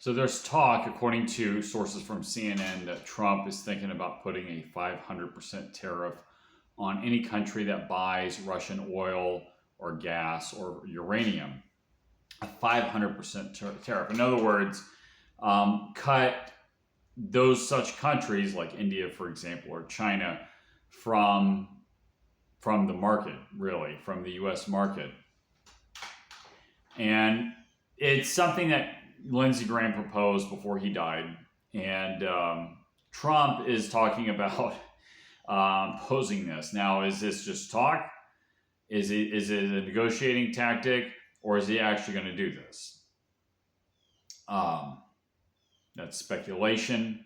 So there's talk, according to sources from CNN, that Trump is thinking about putting a 500% tariff on any country that buys Russian oil or gas or uranium. A 500% tariff. In other words, cut those such countries like India, for example, or China from the market, really, from the U.S. market. And it's something that Lindsey Graham proposed before he died. And Trump is talking about posing this. Now, is this just talk? Is it a negotiating tactic? Or is he actually going to do this? That's speculation.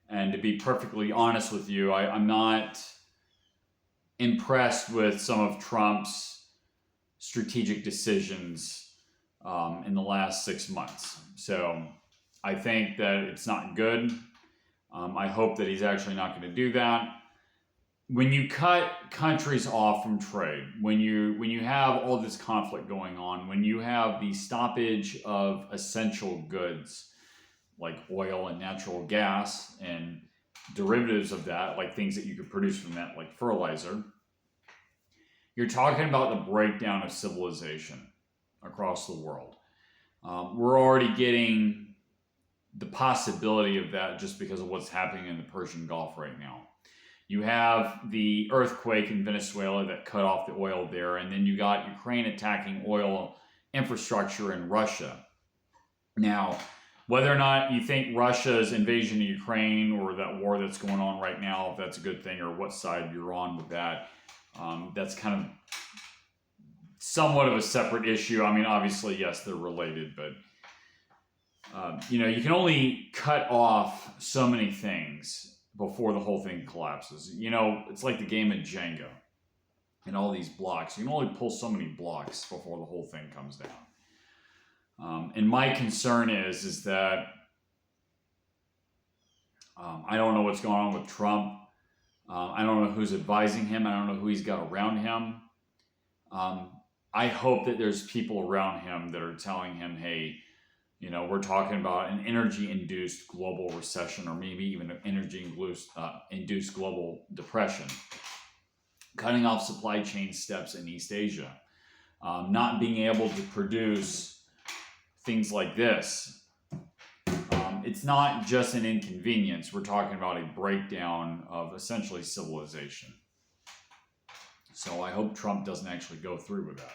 And to be perfectly honest with you, I'm not impressed with some of Trump's strategic decisions in the last 6 months. So I think that it's not good. I hope that he's actually not going to do that. When you cut countries off from trade, when you have all this conflict going on, when you have the stoppage of essential goods like oil and natural gas and derivatives of that, like things that you could produce from that, like fertilizer, you're talking about the breakdown of civilization across the world. We're already getting the possibility of that just because of what's happening in the Persian Gulf right now. You have the earthquake in Venezuela that cut off the oil there, and then you got Ukraine attacking oil infrastructure in Russia. Now, whether or not you think Russia's invasion of Ukraine or that war that's going on right now, if that's a good thing or what side you're on with that, that's kind of somewhat of a separate issue. I mean, obviously, yes, they're related, but you can only cut off so many things before the whole thing collapses. It's like the game of Jenga and all these blocks. You can only pull so many blocks before the whole thing comes down. And my concern is that I don't know what's going on with Trump. I don't know who's advising him. I don't know who he's got around him. I hope that there's people around him that are telling him, hey, we're talking about an energy-induced global recession or maybe even an energy-induced global depression. Cutting off supply chain steps in East Asia. Not being able to produce things like this. It's not just an inconvenience. We're talking about a breakdown of essentially civilization. So I hope Trump doesn't actually go through with that.